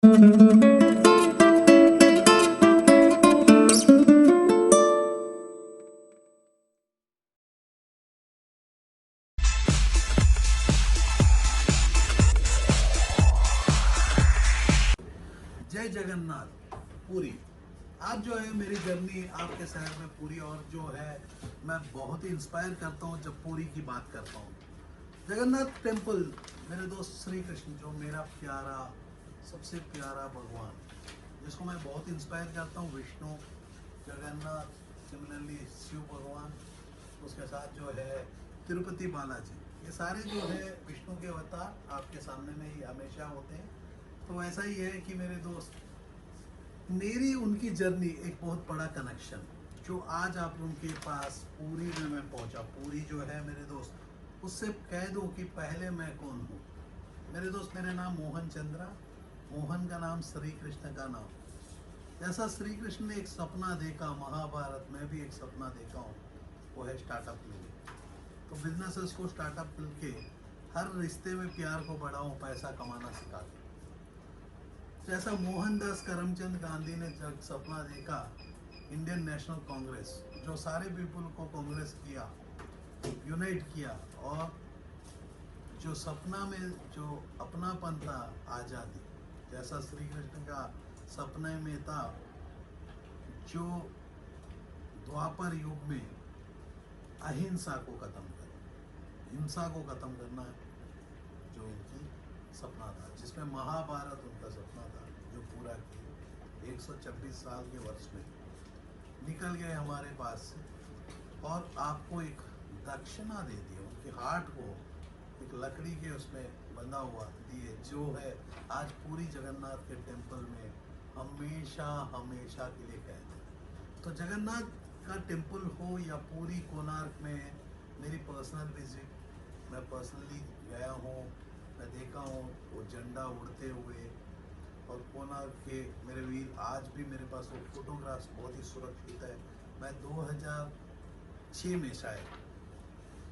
जय जगन्नाथ। पूरी आज जो है मेरी जर्नी आपके शहर में पूरी, और जो है मैं बहुत ही इंस्पायर करता हूँ जब पूरी की बात करता हूँ। जगन्नाथ टेम्पल, मेरे दोस्त श्री कृष्ण, जो मेरा प्यारा, सबसे प्यारा भगवान, जिसको मैं बहुत इंस्पायर करता हूँ, विष्णु, जगन्नाथ, सिमिलरली शिव भगवान, उसके साथ जो है तिरुपति बालाजी, ये सारे जो है विष्णु के अवतार आपके सामने में ही हमेशा होते हैं। तो ऐसा ही है कि मेरे दोस्त, मेरी उनकी जर्नी एक बहुत बड़ा कनेक्शन, जो आज आप उनके पास पूरी में मैं पहुंचा। पूरी जो है मेरे दोस्त, उससे कह दूं कि पहले मैं कौन हूँ। मेरे दोस्त, मेरा नाम मोहन चंद्रा, मोहन का नाम, श्री कृष्ण का नाम। जैसा श्री कृष्ण ने एक सपना देखा, महाभारत में भी एक सपना देखा हूँ, वो है स्टार्टअप मिले। तो बिजनेसेस को स्टार्टअप मिलके हर रिश्ते में प्यार को बढ़ाऊं, पैसा कमाना सिखा दूं। जैसा मोहनदास करमचंद गांधी ने जब सपना देखा, इंडियन नेशनल कांग्रेस, जो सारे पीपल को कांग्रेस किया, यूनाइट किया, और जो सपना में जो अपनापन था, आज़ादी, जैसा श्री कृष्ण का सपने में था, जो द्वापर युग में अहिंसा को खत्म करना, हिंसा को खत्म करना, जो उनकी सपना था, जिसमें महाभारत उनका सपना था, जो पूरा किए 126 साल के वर्ष में निकल गए हमारे पास से, और आपको एक दक्षिणा दे दी, उनके हार्ट को एक लकड़ी के उसमें बंधा हुआ दिए, जो है आज पूरी जगन्नाथ के टेम्पल में हमेशा हमेशा के लिए कहते हैं। तो जगन्नाथ का टेम्पल हो या पूरी कोणार्क में मेरी पर्सनल विजिट, मैं पर्सनली गया हूँ, मैं देखा हूँ वो झंडा उड़ते हुए, और कोणार्क के मेरे वीर, आज भी मेरे पास वो फोटोग्राफ्स बहुत ही सुरक्षित है। मैं 2006 में शायद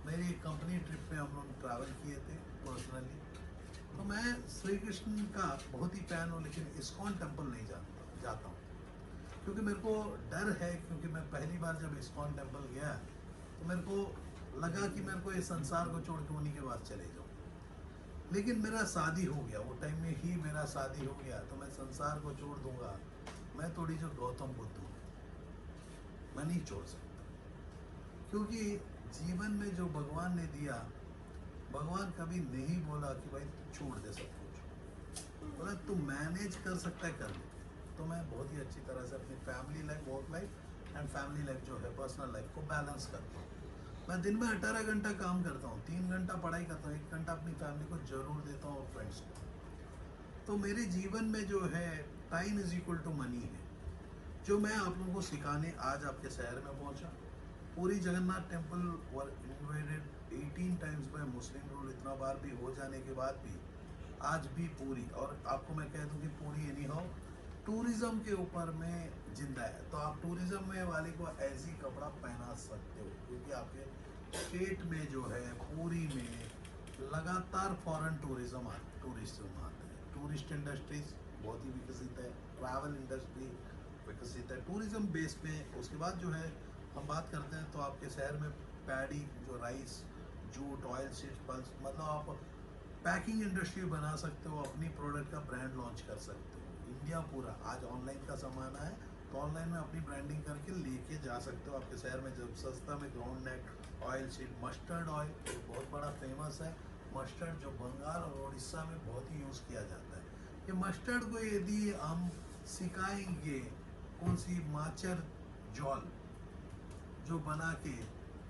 मेरी एक कंपनी ट्रिप में हम लोग ट्रैवल किए थे पर्सनली। तो मैं श्री कृष्ण का बहुत ही फैन हूँ, लेकिन इस्कॉन टेम्पल नहीं जाता हूँ, क्योंकि मेरे को डर है, क्योंकि मैं पहली बार जब इस्कॉन टेम्पल गया तो मेरे को लगा कि मेरे को इस संसार को छोड़ के उन्हीं के पास चले जाऊँ। लेकिन मेरा शादी हो गया, वो टाइम में ही मेरा शादी हो गया, तो मैं संसार को छोड़ दूंगा, मैं थोड़ी जो गौतम बुद्ध हूँ, मैं नहीं छोड़ सकता। क्योंकि जीवन में जो भगवान ने दिया, भगवान कभी नहीं बोला कि भाई छोड़ दे सब कुछ, बोला तू मैनेज कर सकता है कर ले। तो मैं बहुत ही अच्छी तरह से अपनी family life, work life and family life जो है पर्सनल लाइफ को बैलेंस करता हूँ। मैं दिन में 18 घंटा काम करता हूँ, 3 घंटा पढ़ाई करता हूँ, 1 घंटा अपनी फैमिली को जरूर देता हूँ, और फ्रेंड्स को। तो मेरे जीवन में जो है time is equal to money है, जो मैं आप लोगों को सिखाने आज आपके शहर में पहुंचा। पूरी जगन्नाथ टेम्पल वर इन्वेडेड 18 टाइम्स बाय मुस्लिम रूल, इतना बार भी हो जाने के बाद भी आज भी पूरी, और आपको मैं कह दूं कि पूरी एनी हाउ टूरिज्म के ऊपर में जिंदा है। तो आप टूरिज्म में वाले को ऐसी कपड़ा पहना सकते हो, क्योंकि आपके स्टेट में जो है पूरी में लगातार फॉरेन टूरिज्म आते हैं। टूरिस्ट इंडस्ट्रीज बहुत ही विकसित है, ट्रैवल इंडस्ट्री विकसित है, टूरिज्म बेस पे। उसके बाद जो है हम बात करते हैं तो आपके शहर में पैडी, जो rice, jute, oil seeds, pulse, मतलब आप पैकिंग इंडस्ट्री बना सकते हो, अपनी प्रोडक्ट का ब्रांड लॉन्च कर सकते हो। इंडिया पूरा आज ऑनलाइन का ज़माना है, तो ऑनलाइन में अपनी ब्रांडिंग करके लेके जा सकते हो आपके शहर में। जब सस्ता में groundnut oil seed, mustard oil बहुत बड़ा फेमस है, मस्टर्ड जो बंगाल और उड़ीसा में बहुत ही यूज़ किया जाता है। ये मस्टर्ड को यदि हम सिखाएंगे, कौन सी माचर जॉल जो बना के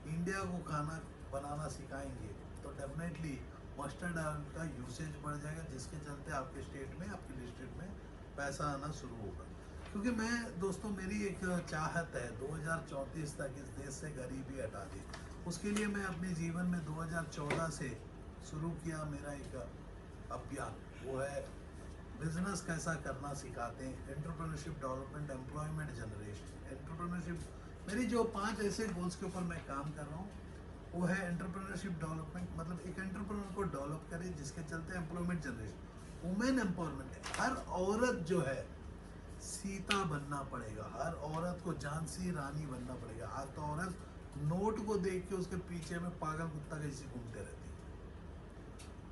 इंडिया को खाना बनाना सिखाएंगे, तो डेफिनेटली मस्टर्ड ऑयल का यूसेज बढ़ जाएगा, जिसके चलते आपके स्टेट में, आपके डिस्ट्रिक्ट में पैसा आना शुरू होगा। क्योंकि मैं दोस्तों, मेरी एक चाहत है 2034 तक इस देश से गरीबी हटा दी। उसके लिए मैं अपने जीवन में 2014 से शुरू किया मेरा एक अभियान, वो है बिजनेस कैसा करना सिखाते हैं, entrepreneurship development, employment generation, entrepreneurship. मेरी जो 5 ऐसे गोल्स के ऊपर मैं काम कर रहा हूँ, वो है एंटरप्रेन्योरशिप डेवलपमेंट, मतलब एक एंटरप्रेन्योर को डेवलप करें जिसके चलते एम्प्लॉयमेंट जनरेशन, वुमेन एम्पावरमेंट है। हर औरत जो है सीता बनना पड़ेगा, हर औरत को झांसी रानी बनना पड़ेगा। आज तो औरत नोट को देख के उसके पीछे में पागल कुत्ता कैसे घूमते रहती है।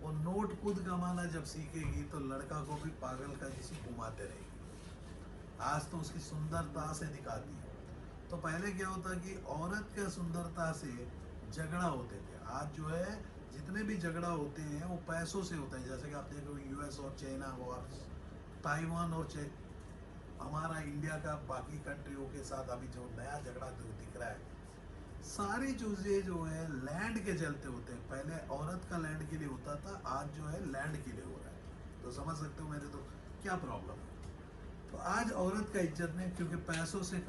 वो नोट खुद कमाना जब सीखेगी तो लड़का को भी पागल का जैसे घुमाते रहेगी। आज तो उसकी सुंदरता से दिखाती है। तो पहले क्या होता कि औरत के सुंदरता से झगड़ा होते थे। आज जो है जितने भी झगड़ा होते हैं वो पैसों से होता है। जैसे कि आप देखो यूएस और चाइना और ताइवान और हमारा इंडिया का बाकी कंट्रियों के साथ अभी जो नया झगड़ा जो दिख रहा है, सारी चीजें जो है लैंड के चलते होते हैं। पहले औरत का लैंड के लिए होता था, आज जो है लैंड के लिए हो रहा है। तो समझ सकते हो मेरे तो क्या प्रॉब्लम है। तो आज औरत का इज्जत नहीं, क्योंकि पैसों से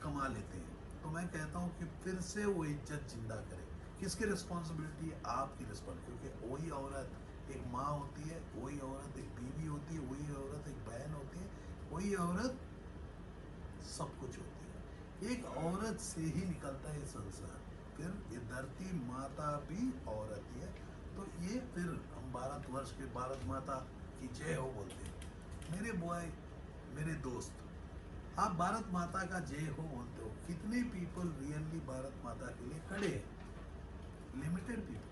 कमा लेते हैं। तो मैं कहता हूँ कि फिर से वो इज्जत जिंदा करे। किसकी रिस्पॉन्सिबिलिटी है? आपकी रिस्पॉन्सिबिलिटी। क्योंकि वही औरत एक माँ होती है, वही औरत एक बीवी होती है, वही औरत एक बहन होती है, वही औरत सब कुछ होती है। एक औरत से ही निकलता है संसार। फिर ये धरती माता भी औरत ही है। तो ये फिर हम भारतवर्ष के भारत माता की जय हो बोलते हैं। मेरे बॉय, मेरे दोस्त, आप भारत माता का जय हो बोलते हो। कितने पीपल रियली भारत माता के लिए खड़े हैं? Limited people.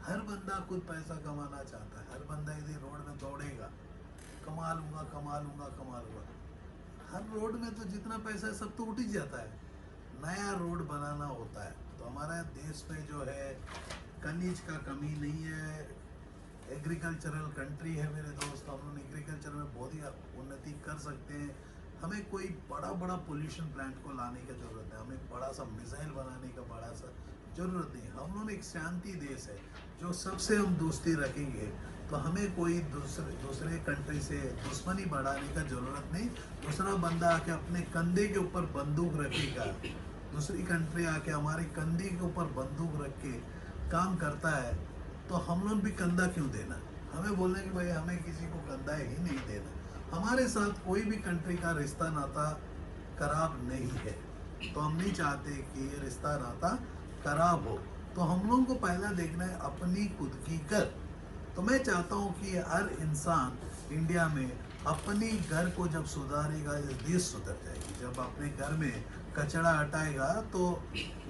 हर बंदा खुद पैसा कमाना चाहता है। हर बंदा इधर रोड में दौड़ेगा, कमा लूंगा कमा लूंगा कमा लूंगा। हर रोड में तो जितना पैसा है सब तो उठ ही जाता है। नया रोड बनाना होता है। तो हमारे देश में जो है खनिज का कमी नहीं है। एग्रीकल्चरल कंट्री है मेरे दोस्त। हम लोग एग्रीकल्चर में बहुत ही उन्नति कर सकते हैं। हमें कोई बड़ा बड़ा पोल्यूशन प्लांट को लाने की जरूरत है। हमें बड़ा सा मिसाइल बनाने का बड़ा सा जरूरत नहीं। हम लोग एक शांति देश है जो सबसे हम दोस्ती रखेंगे। तो हमें कोई दूसरे कंट्री से दुश्मनी बढ़ाने का जरूरत नहीं। दूसरा बंदा आके अपने कंधे के ऊपर बंदूक रखेगा, दूसरी कंट्री आके हमारे कंधे के ऊपर बंदूक रख के काम करता है, तो हम लोग भी कंधा क्यों देना? हमें बोलने कि भाई हमें किसी को कंधा ही नहीं देना। हमारे साथ कोई भी कंट्री का रिश्ता नाता खराब नहीं है। तो हम नहीं चाहते कि ये रिश्ता नाता खराब हो। तो हम लोगों को पहला देखना है अपनी खुद की घर। तो मैं चाहता हूँ कि हर इंसान इंडिया में अपनी घर को जब सुधारेगा, ये देश सुधर जाएगी। जब अपने घर में कचरा हटाएगा तो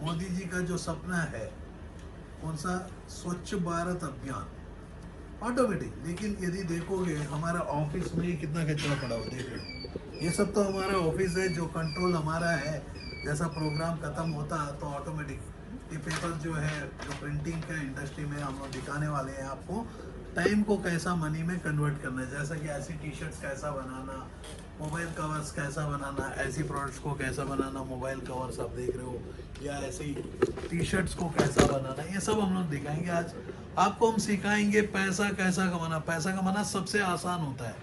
मोदी जी का जो सपना है, कौन सा, स्वच्छ भारत अभियान, ऑटोमेटिक। लेकिन यदि देखोगे हमारा ऑफिस में कितना कचरा पड़ा हो, देख लो। ये सब तो हमारा ऑफिस है, जो कंट्रोल हमारा है। जैसा प्रोग्राम खत्म होता तो ऑटोमेटिक ये पेपर जो है, जो प्रिंटिंग का इंडस्ट्री में हम लोग दिखाने वाले हैं आपको टाइम को कैसा मनी में कन्वर्ट करना है। जैसा कि ऐसी टी शर्ट्स कैसा बनाना, मोबाइल कवर्स कैसा बनाना, ऐसी प्रोडक्ट्स को कैसा बनाना, मोबाइल कवर्स आप देख रहे हो, या ऐसी टी शर्ट्स को कैसा बनाना, ये सब हम लोग दिखाएंगे आज आपको। हम सिखाएंगे पैसा कैसा कमाना। पैसा कमाना सबसे आसान होता है,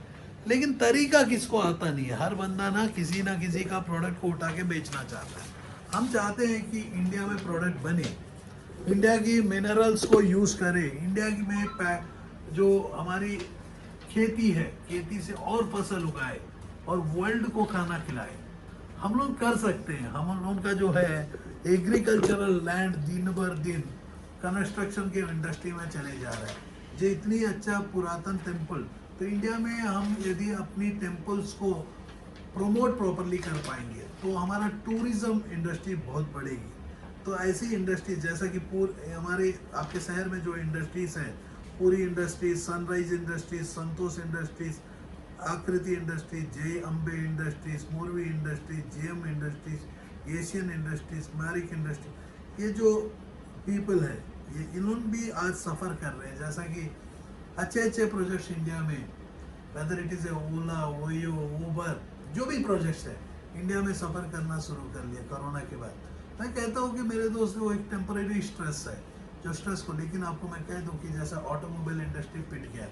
लेकिन तरीका किसको आता नहीं है। हर बंदा ना किसी का प्रोडक्ट को उठा के बेचना चाहता है। हम चाहते हैं कि इंडिया में प्रोडक्ट बने, इंडिया की मिनरल्स को यूज करें, इंडिया की में जो हमारी खेती है, खेती से और फसल उगाए और वर्ल्ड को खाना खिलाए। हम लोग कर सकते हैं। हम लोगों का जो है एग्रीकल्चरल लैंड दिन भर दिन कंस्ट्रक्शन के इंडस्ट्री में चले जा रहा है। जो इतनी अच्छा पुरातन टेम्पल, तो इंडिया में हम यदि अपनी टेम्पल्स को प्रमोट प्रॉपरली कर पाएंगे तो हमारा टूरिज्म इंडस्ट्री बहुत बढ़ेगी। तो ऐसी इंडस्ट्री जैसा कि हमारे आपके शहर में जो इंडस्ट्रीज हैं, Puri industries, sunrise industries, Santosh industries, Aakriti industries, Jai Ambe industries, मूर्वी industries, JM industries, Asian industries, मैरिक इंडस्ट्री, ये जो पीपल है ये इन्होंने भी आज सफ़र कर रहे हैं। जैसा कि अच्छे अच्छे प्रोजेक्ट्स इंडिया में, whether it is Ola, OYO, Uber, जो भी प्रोजेक्ट्स है इंडिया में सफ़र करना शुरू कर लिया कोरोना के बाद। मैं कहता हूँ कि मेरे दोस्त वो एक टेम्परेरी स्ट्रेस है, जो स्ट्रेस को, लेकिन आपको मैं कह दूँ कि जैसा ऑटोमोबाइल इंडस्ट्री पिट गया,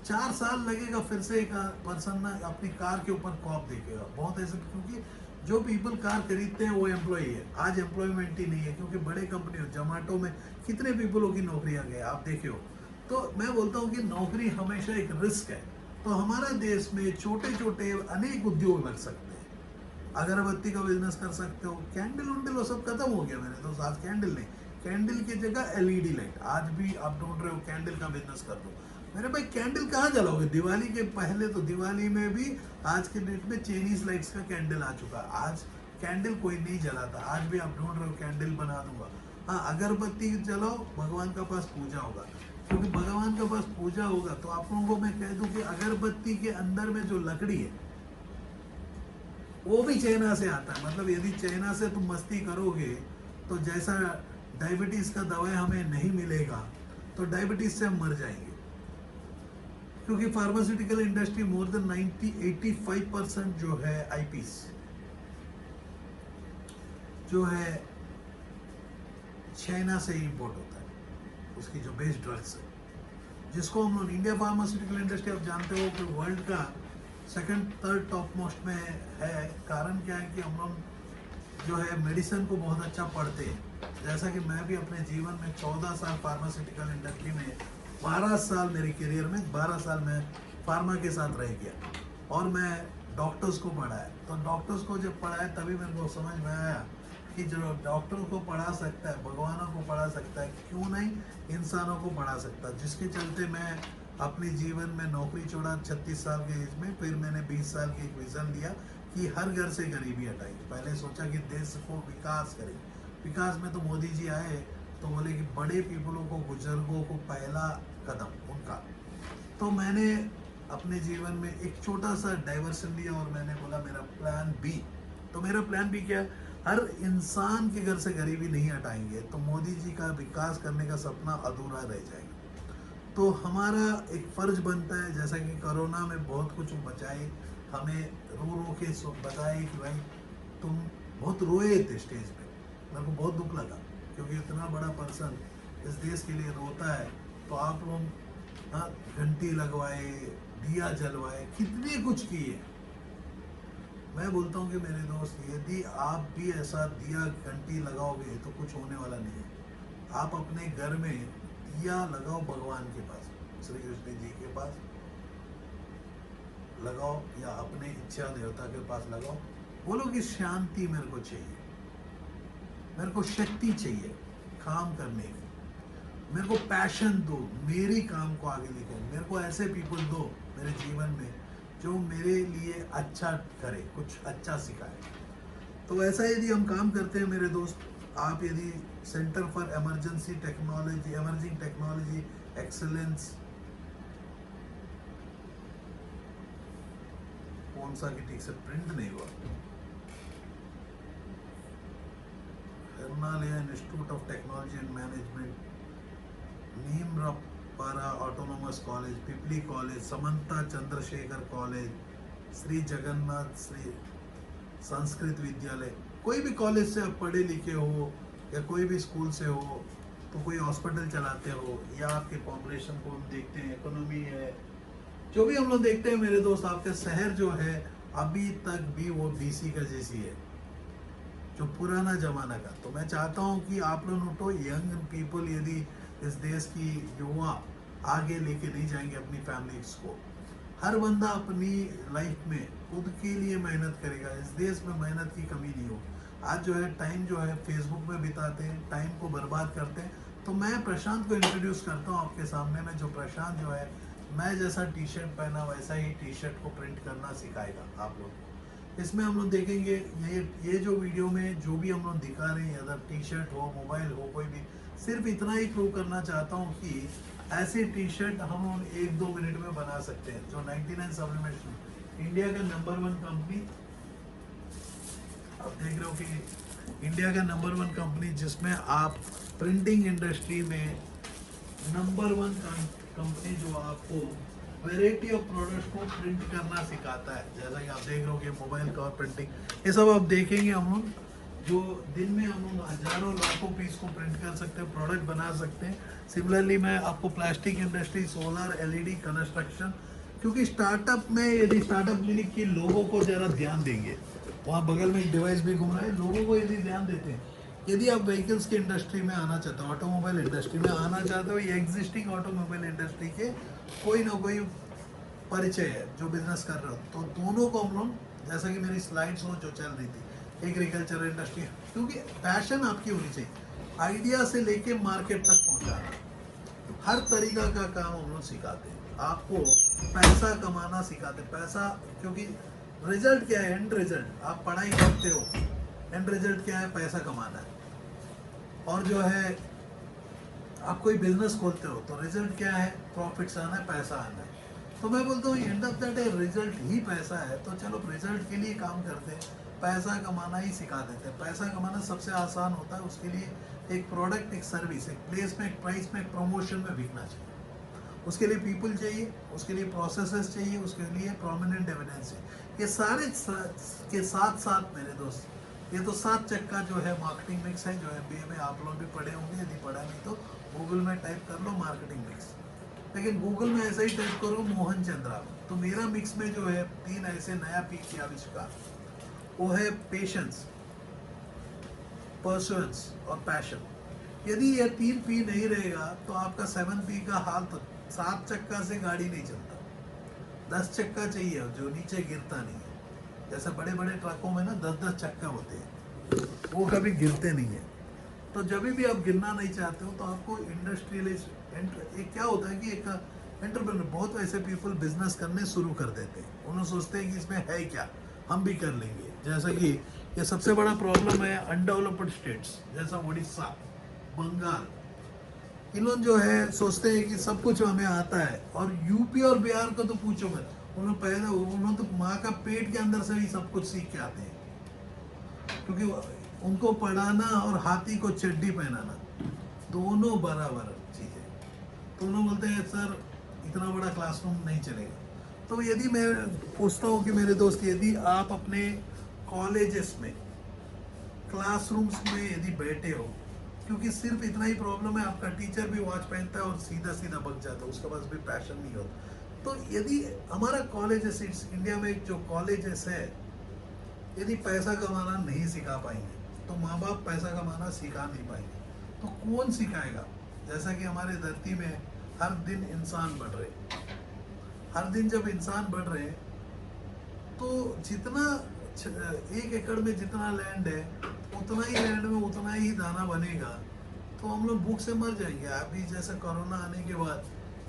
4 साल लगेगा फिर से एक पर्सन ना अपनी कार के ऊपर कॉप देखेगा। बहुत ऐसे, क्योंकि जो पीपल कार खरीदते हैं वो एम्प्लॉय है। आज एम्प्लॉयमेंट ही नहीं है, क्योंकि बड़े कंपनी, जोमेटो में कितने पीपलों की नौकरियां गए आप देखे हो। तो मैं बोलता हूँ कि नौकरी हमेशा एक रिस्क है। तो हमारे देश में छोटे छोटे अनेक उद्योग लग सकते हैं। अगरबत्ती का बिजनेस कर सकते हो, कैंडल उंडल वो सब खत्म हो गया मेरे दोस्त। आज कैंडल नहीं, कैंडल की जगह एलईडी लाइट। आज भी आप ढूंढ रहे हो कैंडल का बिजनेस कर दो, मेरे भाई कैंडल कहाँ जलाओगे? दिवाली के पहले तो दिवाली में भी आज के डेट में चाइनीज लाइट्स का कैंडल आ चुका है। आज कैंडल कोई नहीं जलाता। आज भी आप ढूंढ रहे हो कैंडल बना दूंगा। हाँ, अगरबत्ती जलाओ, भगवान का पास पूजा होगा, क्योंकि भगवान के पास पूजा होगा। तो आप लोगों को मैं कह दूं कि अगरबत्ती के अंदर में जो लकड़ी है वो भी चाइना से आता है। मतलब यदि चाइना से तुम मस्ती करोगे तो जैसा डायबिटीज का दवाई हमें नहीं मिलेगा तो डायबिटीज से हम मर जाएंगे, क्योंकि फार्मास्यूटिकल इंडस्ट्री मोर देन 85% जो है आईपीस जो है चाइना से इंपोर्ट होता है, उसकी जो बेस्ड ड्रग्स है, जिसको हम लोग इंडिया फार्मास्यूटिकल इंडस्ट्री आप जानते हो कि वर्ल्ड का सेकंड थर्ड टॉप मोस्ट में है। कारण क्या है कि हम लोग जो है मेडिसिन को बहुत अच्छा पढ़ते हैं। जैसा कि मैं भी अपने जीवन में 14 साल फार्मास्यूटिकल इंडस्ट्री में, 12 साल मेरी करियर में 12 साल में फार्मा के साथ रह गया और मैं डॉक्टर्स को पढ़ाया। तो डॉक्टर्स को जब पढ़ाया तभी मेरे को समझ में आया कि जो डॉक्टर को पढ़ा सकता है, भगवानों को पढ़ा सकता है, क्यों नहीं इंसानों को पढ़ा सकता है। जिसके चलते मैं अपने जीवन में नौकरी छोड़ा 36 साल के एज में। फिर मैंने 20 साल की एक विजन लिया कि हर घर से गरीबी हटाई। पहले सोचा कि देश को विकास करें। विकास में तो मोदी जी आए तो बोले कि बड़े पीपलों को, बुजुर्गों को पहला कदम उनका। तो मैंने अपने जीवन में एक छोटा सा डाइवर्सन लिया और मैंने बोला मेरा प्लान बी। तो मेरा प्लान बी क्या है? हर इंसान के घर से गरीबी नहीं हटाएंगे तो मोदी जी का विकास करने का सपना अधूरा रह जाएगा। तो हमारा एक फर्ज बनता है, जैसा कि कोरोना में बहुत कुछ बचाए, हमें रो रो के बताए कि भाई तुम बहुत रोए थे स्टेज पे। मेरे को बहुत दुख लगा, क्योंकि इतना बड़ा पर्सन इस देश के लिए रोता है। तो आप लोग घंटी लगवाए, दिया जलवाए, कितने कुछ किए। मैं बोलता हूँ कि मेरे दोस्त, यदि आप भी ऐसा दिया घंटी लगाओगे तो कुछ होने वाला नहीं है। आप अपने घर में दिया लगाओ, भगवान के पास, श्री कृष्ण जी के पास लगाओ या अपने इच्छा देवता के पास लगाओ। बोलो कि शांति मेरे को चाहिए, मेरे को शक्ति चाहिए काम करने की, मेरे को पैशन दो, मेरी काम को आगे लेकर। मेरे को ऐसे पीपल दो मेरे जीवन में जो मेरे लिए अच्छा करे, कुछ अच्छा सिखाए। तो ऐसा यदि हम काम करते हैं मेरे दोस्त, आप यदि centre for emergency technology, emerging technology excellence, कौन सा कि ठीक से प्रिंट नहीं हुआ, हिरनालय institute of technology and management, नीमरापारा autonomous college, Pipili college, Samanta Chandrasekhar college, Shri Jagannath Shri Sanskrit Vidyalaya, कोई भी कॉलेज से आप पढ़े लिखे हो या कोई भी स्कूल से हो, तो कोई हॉस्पिटल चलाते हो या आपके पॉपुलेशन को हम देखते हैं, इकोनॉमी है, जो भी हम लोग देखते हैं मेरे दोस्त, आपका शहर जो है अभी तक भी वो बीसी का जैसी है, जो पुराना जमाना का। तो मैं चाहता हूँ कि आप लोग उठो, यंग पीपल, यदि इस देश की युवा आगे लेके नहीं जाएंगे अपनी फैमिलीज को। हर बंदा अपनी लाइफ में खुद के लिए मेहनत करेगा, इस देश में मेहनत की कमी नहीं हो। आज जो है टाइम जो है फेसबुक में बिताते हैं, टाइम को बर्बाद करते हैं। तो मैं प्रशांत को इंट्रोड्यूस करता हूँ आपके सामने में। जो प्रशांत जो है, मैं जैसा टी शर्ट पहना वैसा ही टी शर्ट को प्रिंट करना सिखाएगा आप लोग को। इसमें हम लोग देखेंगे ये जो वीडियो में जो भी हम लोग दिखा रहे हैं, अगर टी शर्ट हो, मोबाइल हो, कोई भी, सिर्फ इतना ही प्रूव करना चाहता हूँ कि ऐसे टी शर्ट हम 1-2 मिनट में बना सकते हैं। जो 99 सब्लिमेशन, इंडिया का नंबर 1 कंपनी, आप देख रहे हो कि इंडिया का नंबर 1 कंपनी, जिसमें आप प्रिंटिंग इंडस्ट्री में नंबर 1 कंपनी जो आपको वैरायटी ऑफ प्रोडक्ट्स को प्रिंट करना सिखाता है। जैसा कि आप देख रहे हो कि मोबाइल कवर प्रिंटिंग, ये सब आप देखेंगे हम लोग, जो दिन में हम लोग हजारों लाखों पीस को प्रिंट कर सकते हैं, प्रोडक्ट बना सकते हैं। सिमिलरली मैं आपको plastic industry, solar, LED, construction, क्योंकि स्टार्टअप में यदि स्टार्टअप क्लिनिक के लोगों को ज़रा ध्यान देंगे, वहाँ बगल में एक डिवाइस भी घूम रहा है, लोगों को यदि ध्यान देते हैं, यदि आप व्हीकल्स की इंडस्ट्री में आना चाहते हो, ऑटोमोबाइल इंडस्ट्री में आना चाहते हो, या एग्जिस्टिंग ऑटोमोबाइल इंडस्ट्री के कोई ना कोई परिचय है जो बिजनेस कर रहे हो, तो दोनों को हम लोग, जैसा कि मेरी स्लाइड्स हो जो चल रही थी, एग्रीकल्चर इंडस्ट्री, क्योंकि पैशन आपकी होनी चाहिए। आइडिया से लेके मार्केट तक पहुंचाना, हर तरीका का काम हम लोग सिखाते हैं। आपको पैसा कमाना सिखाते हैं। पैसा, क्योंकि रिजल्ट क्या है, एंड रिजल्ट, आप पढ़ाई करते हो, एंड रिजल्ट क्या है, पैसा कमाना है। और जो है आप कोई बिजनेस खोलते हो तो रिजल्ट क्या है, प्रॉफिट्स आना है, पैसा आना है। तो मैं बोलता हूँ end of the day result ही पैसा है, तो चलो रिजल्ट के लिए काम करते हैं, पैसा कमाना ही सिखा देते हैं। पैसा कमाना सबसे आसान होता है, उसके लिए एक प्रोडक्ट, एक सर्विस, एक प्लेस में, एक प्राइस में, एक प्रमोशन में बिकना चाहिए। उसके लिए पीपल चाहिए, उसके लिए प्रोसेसेस चाहिए, उसके लिए प्रोमिनेंट एविडेंस चाहिए। ये सारे के साथ साथ मेरे दोस्त, ये तो 7 चक्का जो है मार्केटिंग मिक्स है, जो MBA में आप लोग भी पढ़े होंगे, यदि पढ़ा नहीं तो गूगल में टाइप कर लो मार्केटिंग मिक्स। लेकिन गूगल में ऐसा ही टाइप करो मोहन चंद्रा, तो मेरा मिक्स में जो है 3 ऐसे नया पी के आविष्कार, वो है पेशेंस, परसुएंस और पैशन। यदि ये 3 पी नहीं रहेगा तो आपका 7 पी का हाल, तो 7 चक्का से गाड़ी नहीं चलता, 10 चक्का चाहिए जो नीचे गिरता नहीं है। जैसे बड़े बड़े ट्रकों में ना 10-10 चक्का होते हैं, वो कभी गिरते नहीं है। तो जब भी आप गिरना नहीं चाहते हो तो आपको इंडस्ट्रियलिस्ट, एक क्या होता है कि एक एंटरप्रेन्योर, बहुत ऐसे पीपल बिजनेस करने शुरू कर देते हैं। उन्होंने सोचते हैं कि इसमें है क्या, हम भी कर लेंगे। जैसा कि ये सबसे बड़ा प्रॉब्लम है अनडेवलप्ड स्टेट्स, जैसा उड़ीसा, बंगाल, इन्होंने जो है सोचते हैं कि सब कुछ हमें आता है। और यूपी और बिहार को तो पूछो मत, उन्होंने तो माँ का पेट के अंदर से ही सब कुछ सीख के आते हैं, क्योंकि उनको पढ़ाना और हाथी को चड्डी पहनाना दोनों बराबर चीज़ें। तो उन्होंने बोलते हैं सर इतना बड़ा क्लासरूम नहीं चलेगा। तो यदि मैं पूछता हूँ कि मेरे दोस्त, यदि आप अपने कॉलेजेस में, क्लासरूम्स में यदि बैठे हो, क्योंकि सिर्फ इतना ही प्रॉब्लम है, आपका टीचर भी वॉच पहनता है और सीधा सीधा भग जाता है, उसके पास भी पैशन नहीं होता। तो यदि हमारा कॉलेजेस, इंडिया में जो कॉलेजेस है, यदि पैसा कमाना नहीं सिखा पाएंगे तो माँ बाप पैसा कमाना सिखा नहीं पाएंगे, तो कौन सिखाएगा। जैसा कि हमारे धरती में हर दिन इंसान बढ़ रहे, हर दिन जब इंसान बढ़ रहे तो जितना 1 एकड़ में जितना लैंड है, उतना ही लैंड में उतना ही दाना बनेगा, तो हम लोग भूख से मर जाएंगे। अभी जैसे कोरोना आने के बाद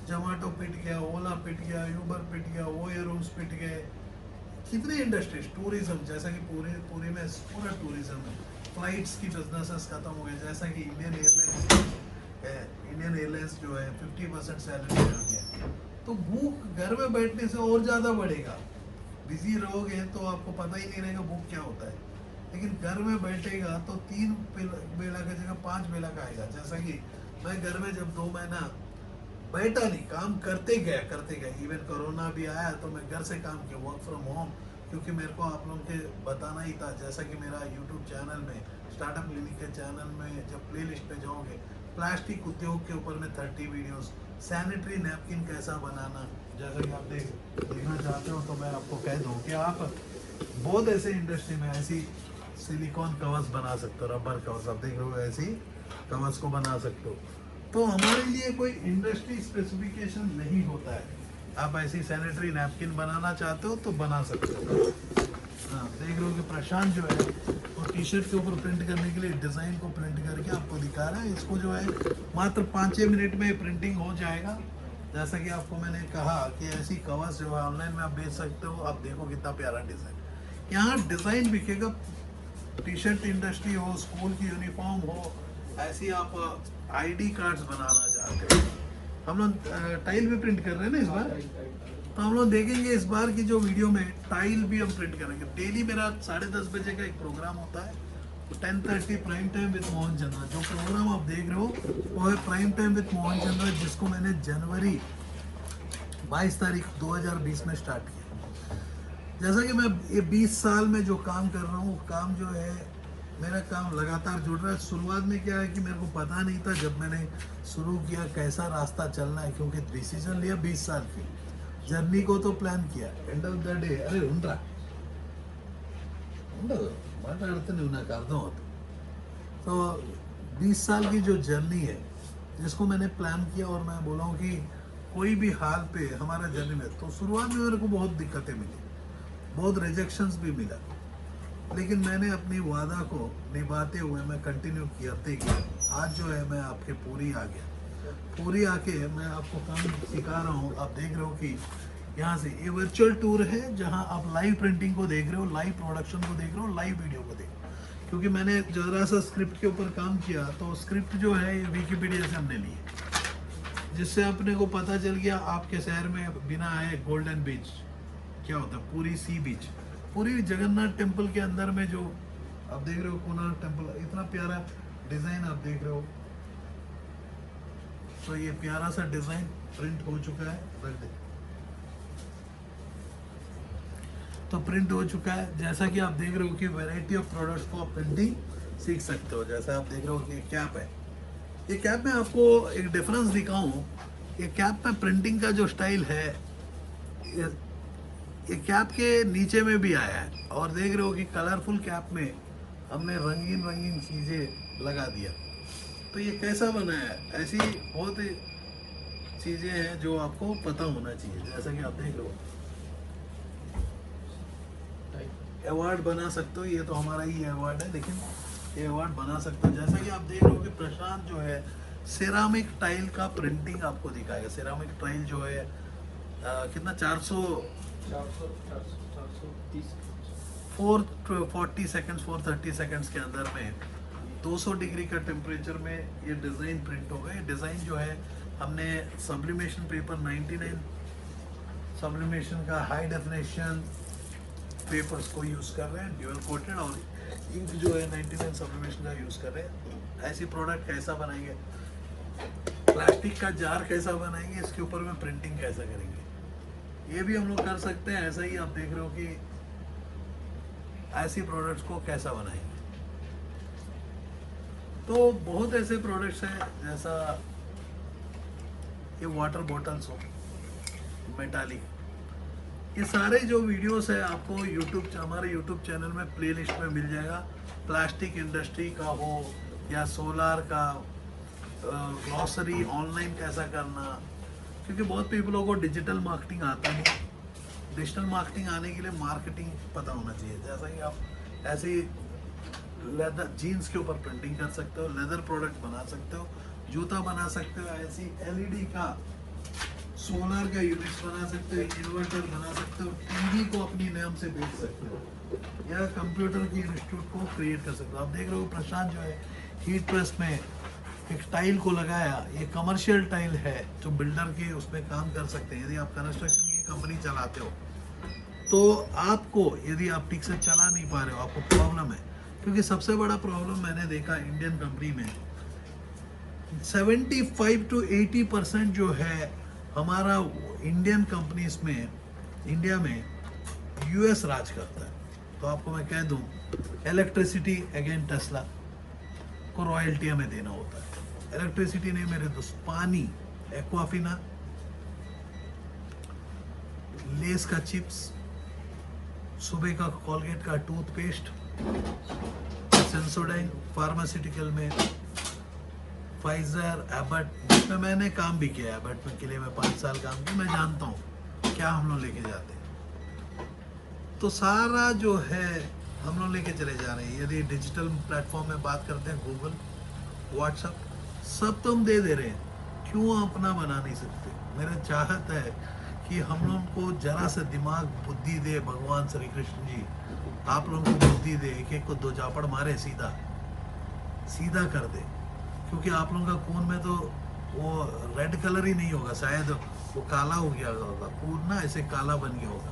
जोमेटो पिट गया, ओला पिट गया, यूबर पिट गया, ओयो रूम्स पिट गए, कितने इंडस्ट्रीज, टूरिज्म, जैसा कि पूरी में पूरा टूरिज्म है, फ्लाइट्स की बिजनेसेस खत्म हो गए। जैसा कि इंडियन एयरलाइंस जो है 50% सैलरी कर गया, तो भूख घर में बैठने से और ज़्यादा बढ़ेगा। बिजी रहोगे तो आपको पता ही नहीं रहेगा भूख क्या होता है, लेकिन घर में बैठेगा तो 3 बेला की जगह 5 बेला का आएगा। जैसा कि मैं घर में जब 2 महीना बैठा नहीं, काम करते गया। इवन कोरोना भी आया तो मैं घर से काम किया, वर्क फ्रॉम होम, क्योंकि मेरे को आप लोगों के बताना ही था। जैसा कि मेरा यूट्यूब चैनल में, स्टार्टअप क्लिनिक के चैनल में जब प्लेलिस्ट पे जाओगे, प्लास्टिक उद्योग के ऊपर में 30 वीडियोस, सैनिटरी नैपकिन कैसा बनाना, जैसा कि आप देखना चाहते हो तो मैं आपको कह दूं कि आप बहुत ऐसे इंडस्ट्री में ऐसी सिलिकॉन कवर्स बना सकते हो, रबर कवर्स, आप देख रहे हो ऐसी कवर्स को बना सकते हो। तो हमारे लिए कोई इंडस्ट्री स्पेसिफिकेशन नहीं होता है, आप ऐसी सैनिटरी नैपकिन बनाना चाहते हो तो बना सकते हो। हाँ, देख रहे हो कि प्रशांत जो है वो टी-शर्ट के ऊपर प्रिंट करने के लिए डिज़ाइन को प्रिंट करके आपको दिखा रहा है। इसको जो है मात्र 5-6 मिनट में प्रिंटिंग हो जाएगा। जैसा कि आपको मैंने कहा कि ऐसी कवर्स जो है ऑनलाइन में आप बेच सकते हो। आप देखो कितना प्यारा डिज़ाइन, यहाँ डिज़ाइन बिकेगा। टी-शर्ट इंडस्ट्री हो, स्कूल की यूनिफॉर्म हो, ऐसी आप ID कार्ड्स बनाना चाहते हो, हम लोग टाइल भी प्रिंट कर रहे हैं ना इस बार, तो हम लोग देखेंगे इस बार की जो वीडियो में टाइल भी हम प्रिंट करेंगे। डेली मेरा 10:30 बजे का एक प्रोग्राम होता है, 10:30 prime time with Mohan Chandra. जो प्रोग्राम आप देख रहे हो वो है prime time with Mohan Chandra, जिसको मैंने जनवरी 22 तारीख 2020 में स्टार्ट किया। जैसा कि मैं ये 20 साल में जो काम कर रहा हूँ, काम जो है मेरा काम लगातार जुड़ रहा है। शुरुआत में क्या है कि मेरे को पता नहीं था जब मैंने शुरू किया कैसा रास्ता चलना है, क्योंकि डिसीजन लिया 20 साल की जर्नी को तो प्लान किया। एंड ऑफ द डे अरे उंडा माताड़ते నాకు అర్థం అవుతుంది। तो 20 साल की जो जर्नी है जिसको मैंने प्लान किया, और मैं बोला हूँ कि कोई भी हाल पे हमारा जर्नी में, तो शुरुआत में मेरे को बहुत दिक्कतें मिली, बहुत रिजेक्शंस भी मिला, लेकिन मैंने अपनी वादा को निभाते हुए मैं कंटिन्यू करते गया। आज जो है मैं आपके पूरी आ गया। पूरी आके मैं आपको काम सिखा रहा हूँ। आप देख रहे हो कि यहाँ से ये वर्चुअल टूर है जहाँ आप लाइव प्रिंटिंग को देख रहे हो, लाइव प्रोडक्शन को देख रहे हो, लाइव वीडियो को देख रहे हो। क्योंकि मैंने जरा सा स्क्रिप्ट के ऊपर काम किया, तो स्क्रिप्ट जो है ये विकिपीडिया से हमने ली, जिससे अपने को पता चल गया आपके शहर में बिना आए गोल्डन बीच क्या होता है, पूरी सी बीच, पूरी जगन्नाथ टेम्पल के अंदर में जो आप देख रहे हो कोणार्क टेम्पल, इतना प्यारा डिजाइन आप देख रहे हो। तो ये प्यारा सा डिजाइन प्रिंट हो चुका है, रख दे। तो प्रिंट हो चुका है। जैसा कि आप देख रहे हो कि वैरायटी ऑफ प्रोडक्ट्स को आप प्रिंटिंग सीख सकते हो। जैसा आप देख रहे हो कि ये कैप है, ये कैप में आपको एक डिफरेंस दिखाऊं। ये कैप में प्रिंटिंग का जो स्टाइल है, ये कैप के नीचे में भी आया है, और देख रहे हो कि कलरफुल कैप में हमने रंगीन रंगीन चीज़ें लगा दिया। तो ये कैसा बना है, ऐसी बहुत चीज़ें हैं जो आपको पता होना चाहिए। जैसा कि आप देख रहे हो अवार्ड बना सकते हो, ये तो हमारा ही अवार्ड है, लेकिन ये अवार्ड बना सकते हो। जैसा कि आप देख रहे हो कि प्रशांत जो है सिरामिक टाइल का प्रिंटिंग आपको दिखाएगा। सिरामिक टाइल जो है कितना 440 सेकंड्स 430 सेकंड्स के अंदर में 200 डिग्री का टेम्परेचर में ये डिज़ाइन प्रिंट होगा। ये डिज़ाइन जो है हमने सब्लिमेशन पेपर 99 सब्लिमेशन का हाई डेफिनेशन पेपर्स को यूज़ कर रहे हैं, ड्यूअल कोटेड, और इंक जो है 99 सब्लिमेशन का यूज़ कर रहे हैं। ऐसी प्रोडक्ट कैसा बनाएंगे, प्लास्टिक का जार कैसा बनाएंगे, इसके ऊपर में प्रिंटिंग कैसा करेंगे, ये भी हम लोग कर सकते हैं। ऐसा ही आप देख रहे हो कि ऐसी प्रोडक्ट्स को कैसा बनाएंगे। तो बहुत ऐसे प्रोडक्ट्स हैं, जैसा ये वाटर बॉटल्स हो मेटालिक, ये सारे जो वीडियोस है आपको हमारे यूट्यूब चैनल में प्लेलिस्ट में मिल जाएगा। प्लास्टिक इंडस्ट्री का हो या सोलार का, ग्लॉसरी ऑनलाइन कैसा करना, क्योंकि बहुत पीपलों को डिजिटल मार्केटिंग आता नहीं। डिजिटल मार्केटिंग आने के लिए मार्केटिंग पता होना चाहिए। जैसा कि आप ऐसे लेदर जीन्स के ऊपर प्रिंटिंग कर सकते हो, लेदर प्रोडक्ट बना सकते हो, जूता बना सकते हो, ऐसी एलईडी का सोलर का यूनिट बना सकते हो, इन्वर्टर बना सकते हो, टीवी को अपनी नाम से बेच सकते हो, या कंप्यूटर की इंस्टीट्यूट को क्रिएट कर सकते हो। आप देख रहे हो प्रशांत जो है हीट प्रेस में एक टाइल को लगाया। ये कमर्शियल टाइल है जो बिल्डर के उसमें काम कर सकते हैं। यदि आप कंस्ट्रक्शन की कंपनी चलाते हो तो आपको, यदि आप ठीक से चला नहीं पा रहे हो, आपको प्रॉब्लम है, क्योंकि सबसे बड़ा प्रॉब्लम मैंने देखा इंडियन कंपनी में 75 to 80% जो है हमारा इंडियन कंपनीज में, इंडिया में यूएस राज करता है। तो आपको मैं कह दूं, इलेक्ट्रिसिटी अगेन टेस्ला को रॉयल्टी हमें देना होता है। इलेक्ट्रिसिटी नहीं मेरे दोस्त, पानी, एक्वाफिना, लेस का चिप्स, सुबह का कॉलगेट का टूथपेस्ट, सेंसोडाइन, फार्मास्यूटिकल में फाइजर, एबट, जिसमें मैंने काम भी किया है। एबट में के लिए मैं 5 साल काम किया, मैं जानता हूँ क्या हम लोग लेके जाते हैं। तो सारा जो है हम लोग लेके चले जा रहे हैं। यदि डिजिटल प्लेटफॉर्म में बात करते हैं, गूगल, व्हाट्सएप, सब तो हम दे रहे हैं, क्यों अपना बना नहीं सकते। मेरा चाहत है कि हम लोग को जरा से दिमाग बुद्धि दे भगवान श्री कृष्ण जी, आप लोगों को बुद्धि दे, एक एक को 2 झापड़ मारे, सीधा सीधा कर दे। क्योंकि आप लोगों का खून में तो वो रेड कलर ही नहीं होगा, शायद वो काला हो गया होगा, खून ना ऐसे काला बन गया होगा।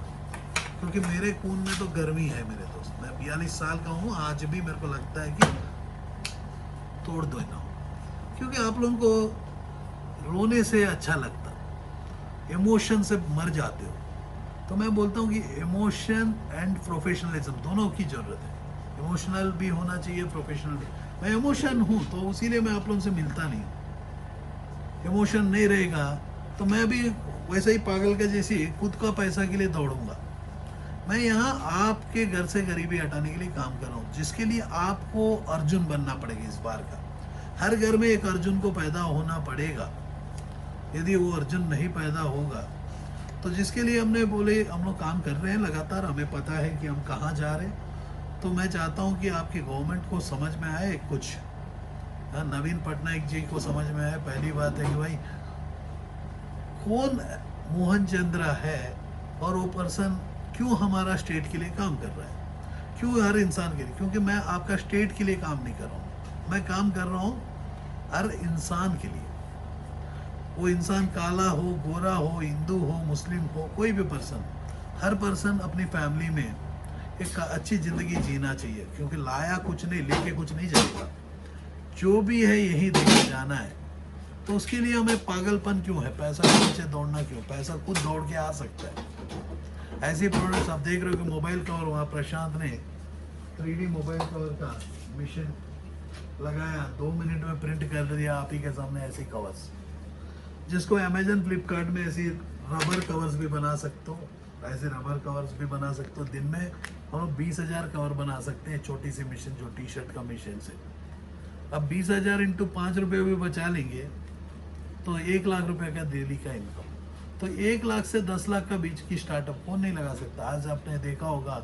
क्योंकि मेरे खून में तो गर्मी है मेरे दोस्त। मैं 42 साल का हूँ, आज भी मेरे को लगता है कि तोड़ दो ना हो। क्योंकि आप लोगों को रोने से अच्छा लगता, इमोशन से मर जाते हो। तो मैं बोलता हूँ कि इमोशन एंड प्रोफेशनलिज्म दोनों की जरूरत है। इमोशनल भी होना चाहिए, प्रोफेशनल भी। मैं इमोशन हूँ तो इसीलिए मैं आप लोगों से मिलता नहीं। इमोशन नहीं रहेगा तो मैं भी वैसे ही पागल के जैसे खुद का पैसा के लिए दौड़ूंगा। मैं यहाँ आपके घर से गरीबी हटाने के लिए काम कर रहा हूँ, जिसके लिए आपको अर्जुन बनना पड़ेगा। इस बार का हर घर में एक अर्जुन को पैदा होना पड़ेगा। यदि वो अर्जुन नहीं पैदा होगा तो जिसके लिए हमने बोले हम लोग काम कर रहे हैं लगातार। हमें पता है कि हम कहाँ जा रहे हैं, तो मैं चाहता हूँ कि आपकी गवर्नमेंट को समझ में आए कुछ। हाँ, नवीन पटनायक जी को समझ में आए। पहली बात है कि भाई कौन मोहन चंद्रा है और वो पर्सन क्यों हमारा स्टेट के लिए काम कर रहा है, क्यों हर इंसान के लिए। क्योंकि मैं आपका स्टेट के लिए काम नहीं कर रहा हूँ, मैं काम कर रहा हूँ हर इंसान के लिए। वो इंसान काला हो, गोरा हो, हिंदू हो, मुस्लिम हो, कोई भी पर्सन, हर पर्सन अपनी फैमिली में एक अच्छी ज़िंदगी जीना चाहिए। क्योंकि लाया कुछ नहीं, लेके कुछ नहीं जाएगा, जो भी है यही देके जाना है। तो उसके लिए हमें पागलपन क्यों है, पैसा के पीछे दौड़ना क्यों? पैसा खुद दौड़ के आ सकता है। ऐसे प्रोडक्ट्स आप देख रहे हो कि मोबाइल कवर, वहाँ प्रशांत ने 3D मोबाइल कवर का मिशन लगाया, 2 मिनट में प्रिंट कर दिया आप ही के सामने ऐसे कवर्स, जिसको अमेजन फ्लिपकार्ट में ऐसी रबर कवर्स भी बना सकते हो, ऐसे रबर कवर्स भी बना सकते हो। दिन में हम लोग 20,000 कवर बना सकते हैं, छोटी सी मशीन, जो टी शर्ट का मशीन से। अब 20,000 इंटू 5 रुपये भी बचा लेंगे तो 1 लाख रुपए का डेली का इनकम। तो 1 लाख से 10 लाख का बीच की स्टार्टअप कौन नहीं लगा सकता। आज आपने देखा होगा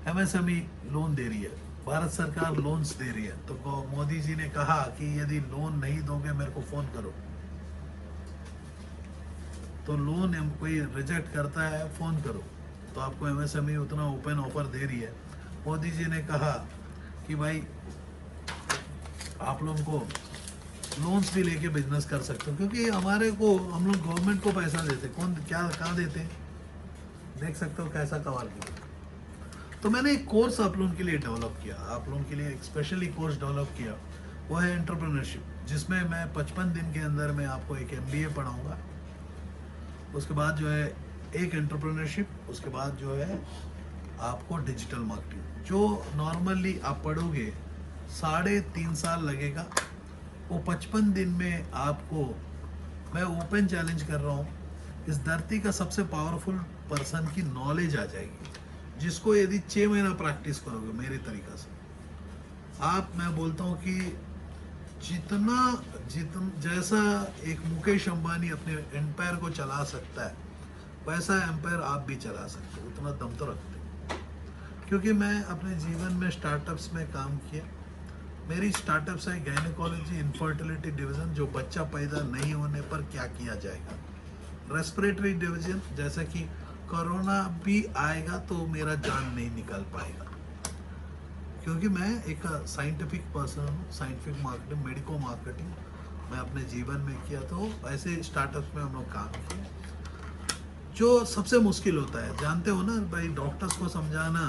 MSME लोन दे रही है, भारत सरकार लोन्स दे रही है। तो मोदी जी ने कहा कि यदि लोन नहीं दोगे मेरे को फोन करो। तो लोन कोई रिजेक्ट करता है, फोन करो। तो आपको MSME उतना ओपन ऑफर दे रही है। मोदी जी ने कहा कि भाई आप लोगों को लोन्स भी लेके बिजनेस कर सकते हो। क्योंकि हमारे को, हम लोग गवर्नमेंट को पैसा देते, कौन क्या कहाँ देते हैं, देख सकते हो कैसा कमाल किया। तो मैंने एक कोर्स आप लोगों के लिए डेवलप किया, आप लोगों के लिए एक स्पेशली कोर्स डेवलप किया, वो है एंटरप्रेन्योरशिप, जिसमें मैं 55 दिन के अंदर में आपको एक MBA पढ़ाऊँगा। उसके बाद जो है एक एंटरप्रेन्योरशिप, उसके बाद जो है आपको डिजिटल मार्केटिंग, जो नॉर्मली आप पढ़ोगे 3.5 साल लगेगा, वो 55 दिन में आपको, मैं ओपन चैलेंज कर रहा हूँ, इस धरती का सबसे पावरफुल पर्सन की नॉलेज आ जाएगी, जिसको यदि 6 महीना प्रैक्टिस करोगे मेरे तरीका से आप, मैं बोलता हूँ कि जितना जैसा एक मुकेश अंबानी अपने एम्पायर को चला सकता है, वैसा एम्पायर आप भी चला सकते हो, उतना दम तो रखते हो। क्योंकि मैं अपने जीवन में स्टार्टअप्स में काम किया। मेरी स्टार्टअप्स है गायनेकोलॉजी इनफर्टिलिटी डिवीज़न, जो बच्चा पैदा नहीं होने पर क्या किया जाएगा। रेस्पिरेटरी डिवीज़न, जैसा कि कोरोना भी आएगा तो मेरा जान नहीं निकल पाएगा। क्योंकि मैं एक साइंटिफिक पर्सन हूँ, साइंटिफिक मार्केटिंग, मेडिको मार्केटिंग मैं अपने जीवन में किया। तो ऐसे स्टार्टअप्स में हम लोग काम किए। जो सबसे मुश्किल होता है, जानते हो ना भाई, डॉक्टर्स को समझाना,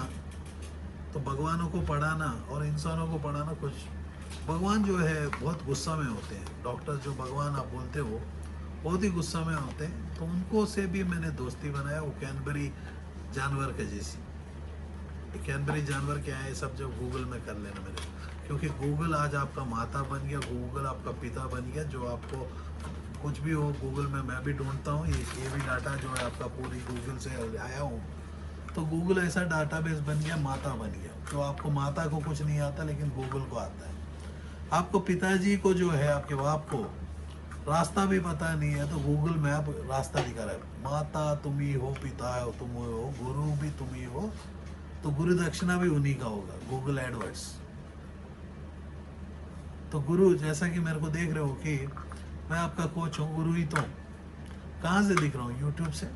तो भगवानों को पढ़ाना और इंसानों को पढ़ाना कुछ। भगवान जो है बहुत गुस्सा में होते हैं, डॉक्टर जो भगवान आप बोलते हो बहुत ही गुस्सा में होते हैं। तो उनको से भी मैंने दोस्ती बनाया, वो कैनबरी जानवर के जैसी। कैनबरी जानवर क्या है, सब जो गूगल में कर लेना मेरे, क्योंकि गूगल आज आपका माता बन गया, गूगल आपका पिता बन गया। जो आपको कुछ भी हो गूगल में मैं भी ढूंढता हूँ, ये भी डाटा जो है आपका पूरी गूगल से आया हूँ। तो गूगल ऐसा डाटाबेस बन गया, माता बन गया। तो आपको माता को कुछ नहीं आता, लेकिन गूगल को आता है। आपको पिताजी को जो है, आपके बाप को रास्ता भी पता नहीं है, तो गूगल मैप रास्ता दिखा रहा है। माता तुम ही हो, पिता हो तुम हो, गुरु भी तुम ही हो, तो गुरु दक्षिणा भी उन्हीं का होगा, गूगल एडवर्ड्स। तो गुरु, जैसा कि मेरे को देख रहे हो कि मैं आपका कोच हूँ, गुरु ही तो हूँ। कहाँ से दिख रहा हूँ? यूट्यूब से।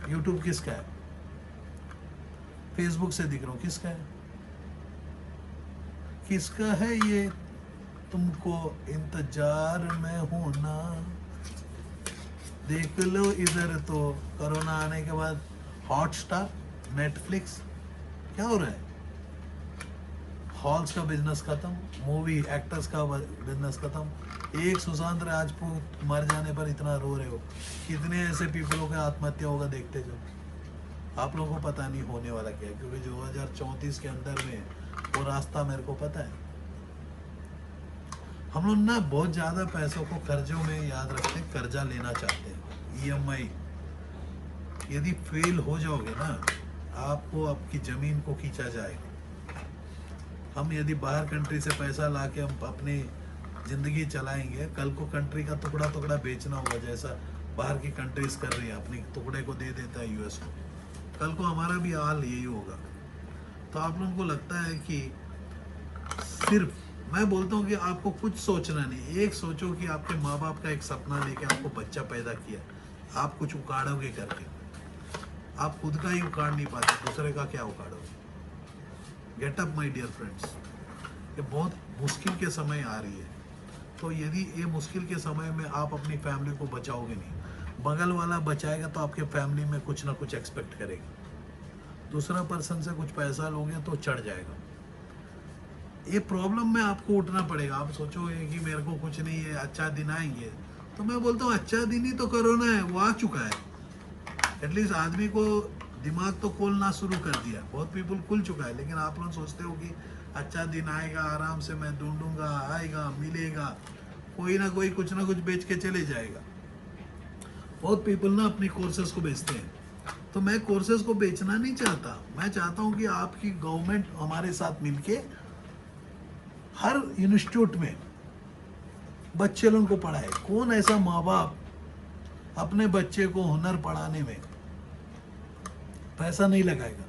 यूट्यूब किसका है? फेसबुक से दिख रहा हूँ, किसका है? किसका है ये? तुमको इंतजार में हूं ना, देख लो इधर। तो कोरोना आने के बाद हॉटस्टार, नेटफ्लिक्स, क्या हो रहा है? हॉल्स का बिजनेस खत्म, मूवी एक्टर्स का बिजनेस खत्म। एक सुशांत राजपूत मर जाने पर इतना रो रहे हो, कितने ऐसे पीपलों का आत्महत्या होगा देखते जो। आप लोगों को पता नहीं होने वाला क्या है, क्योंकि 2034 के अंदर में वो रास्ता मेरे को पता है। हम लोग ना बहुत ज़्यादा पैसों को कर्जों में याद रखते हैं, कर्जा लेना चाहते हैं, EMI। यदि फेल हो जाओगे ना, आपको आपकी ज़मीन को खींचा जाएगा। हम यदि बाहर कंट्री से पैसा ला के हम अपनी ज़िंदगी चलाएंगे, कल को कंट्री का टुकड़ा टुकड़ा बेचना होगा, जैसा बाहर की कंट्रीज कर रही है, अपने टुकड़े को दे देता है US को। कल को हमारा भी हाल यही होगा। तो आप लोगों को लगता है कि सिर्फ, मैं बोलता हूँ कि आपको कुछ सोचना नहीं, एक सोचो कि आपके माँ बाप का एक सपना लेके आपको बच्चा पैदा किया, आप कुछ उखाड़ोगे करके, आप खुद का ही उखाड़ नहीं पाते, दूसरे का क्या उखाड़ोगे। Get up my dear friends, ये बहुत मुश्किल के समय आ रही है, तो यदि ये मुश्किल के समय में आप अपनी फैमिली को बचाओगे नहीं, बगल वाला बचाएगा तो आपके फैमिली में कुछ ना कुछ एक्सपेक्ट करेगा, दूसरा पर्सन से कुछ पैसा लोगे तो चढ़ जाएगा। ये प्रॉब्लम में आपको उठना पड़ेगा। आप सोचोगे कि मेरे को कुछ नहीं है, अच्छा दिन आएंगे, तो मैं बोलता हूँ अच्छा दिन ही तो कोरोना है, वो आ चुका है। एटलीस्ट आदमी को दिमाग तो खोलना शुरू कर दिया, बहुत पीपल खुल चुका है, लेकिन आप लोग सोचते हो कि अच्छा दिन आएगा, आराम से मैं ढूंढूंगा, आएगा, मिलेगा, कोई ना कोई कुछ ना कुछ बेच के चले जाएगा। बहुत पीपल ना अपनी कोर्सेज को बेचते हैं, तो मैं कोर्सेज को बेचना नहीं चाहता, मैं चाहता हूँ कि आपकी गवर्नमेंट हमारे साथ मिलके हर इंस्टीट्यूट में बच्चे लोगों को पढ़ाए। कौन ऐसा माँ बाप अपने बच्चे को हुनर पढ़ाने में पैसा नहीं लगाएगा?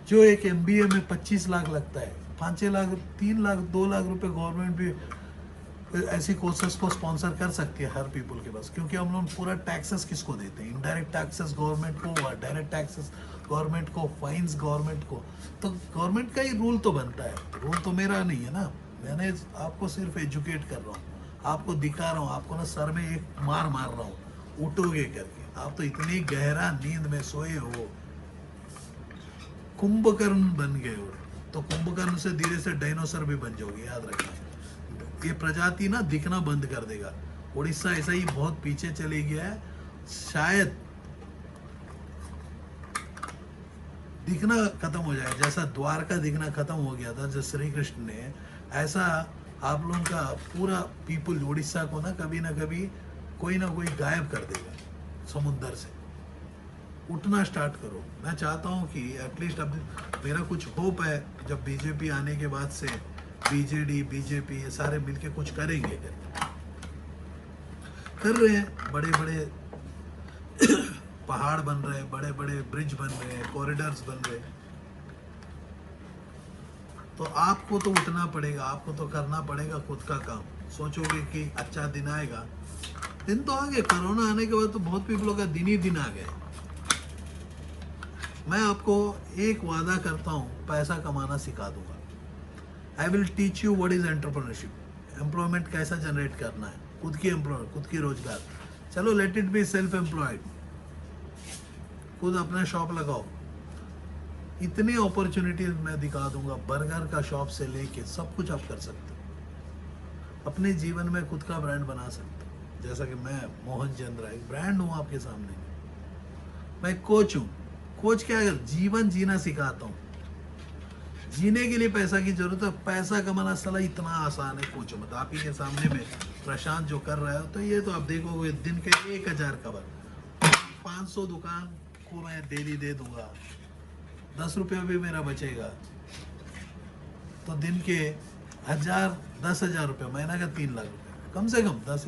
जो एक MBA में 25 लाख लगता है, 5-6 लाख, 3 लाख, 2 लाख रुपए गवर्नमेंट भी ऐसी कोर्सेस को स्पॉन्सर कर सकती है हर पीपल के पास, क्योंकि हम लोग पूरा टैक्सेस किसको देते हैं? इनडायरेक्ट टैक्सेस गवर्नमेंट को, डायरेक्ट टैक्सेस गवर्नमेंट को, फाइन्स गवर्नमेंट को। तो गवर्नमेंट का ही रूल तो बनता है, रूल तो मेरा नहीं है ना, मैंने आपको सिर्फ एजुकेट कर रहा हूँ, आपको दिखा रहा हूँ, आपको ना सर में एक मार रहा हूँ, उठोगे करके। आप तो इतनी गहरा नींद में सोए हो, कुंभकर्ण बन गए हो, तो कुंभकर्ण से धीरे से डायनासोर भी बन जाओगे, याद रखना। ये प्रजाति ना दिखना बंद कर देगा। उड़ीसा ऐसा ही बहुत पीछे चले गया है, शायद दिखना खत्म हो जाए, जैसा द्वारका दिखना खत्म हो गया था जब श्री कृष्ण ने, ऐसा आप लोगों का पूरा पीपल उड़ीसा को ना कभी कोई ना कोई गायब कर देगा समुद्र से। उठना स्टार्ट करो। मैं चाहता हूँ कि एटलीस्ट अब मेरा कुछ होप है, जब बीजेपी आने के बाद से BJD BJP ये सारे मिलके कुछ करेंगे, कर रहे हैं। बड़े बड़े पहाड़ बन रहे हैं, बड़े बड़े ब्रिज बन रहे हैं, कॉरिडोर्स बन रहे हैं। तो आपको तो उठना पड़ेगा, आपको तो करना पड़ेगा खुद का काम। सोचोगे कि अच्छा दिन आएगा, दिन तो आ गए। कोरोना आने के बाद तो बहुत पीपलों का दिन ही दिन आ गए। मैं आपको एक वादा करता हूँ, पैसा कमाना सिखा दूंगा। I will teach you what is entrepreneurship, employment कैसा जनरेट करना है, खुद की एम्प्लॉय, खुद की रोजगार। चलो let it be self employed, खुद अपना शॉप लगाओ। इतनी अपॉर्चुनिटीज मैं दिखा दूंगा, बर्गर का शॉप से लेके सब कुछ आप कर सकते हो। अपने जीवन में खुद का ब्रांड बना सकते हो। जैसा कि मैं मोहन चंद्रा एक ब्रांड हूँ आपके सामने। मैं कोच हूँ। कोच क्या है? जीवन जीना सिखाता हूँ। जीने के लिए पैसा की जरूरत है, पैसा कमाना साला इतना आसान है, पूछो मत। आप ही के सामने में प्रशांत जो कर रहा है, तो ये तो आप देखोगे दिन के 1000 कवर, 500 दुकान को मैं डेली दे दूंगा, 10 रुपया भी मेरा बचेगा, तो दिन के 10,000 रुपया, महीना का 3 लाख रुपया, कम से कम 10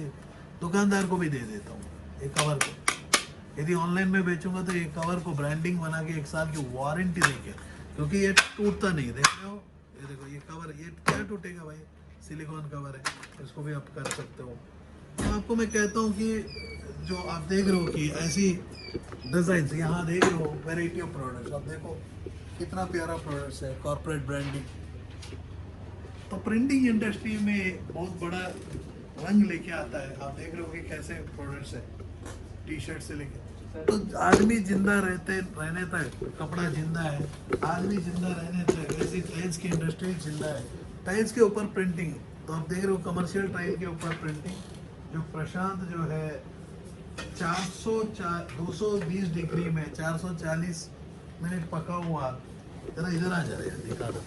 दुकानदार को भी दे देता हूँ एक कवर को। यदि ऑनलाइन में बेचूंगा तो एक कवर को ब्रांडिंग बना के 1 साल की वारंटी देके, क्योंकि ये टूटता नहीं, देख रहे हो, ये देखो ये कवर, ये क्या टूटेगा भाई, सिलिकॉन कवर है, इसको भी आप कर सकते हो। तो आपको मैं कहता हूँ कि जो आप देख रहे हो कि ऐसी डिजाइन, यहाँ देख रहे हो वेराइटी ऑफ प्रोडक्ट्स, आप देखो कितना प्यारा प्रोडक्ट्स है, कॉर्पोरेट ब्रांडिंग। तो प्रिंटिंग इंडस्ट्री में बहुत बड़ा रंग लेके आता है। आप देख रहे हो कि कैसे प्रोडक्ट्स है, टी-शर्ट से लेके, तो आदमी जिंदा रहने तक कपड़ा जिंदा है, आदमी जिंदा रहने तक ऐसी टाइल्स की इंडस्ट्री जिंदा है। टाइल्स के ऊपर प्रिंटिंग, तो आप देख रहे हो कमर्शियल टाइल के ऊपर प्रिंटिंग, जो प्रशांत जो है 220 डिग्री में 440 मिनट पका हुआ, जरा इधर आ जा रहे हैं, दिखा दो।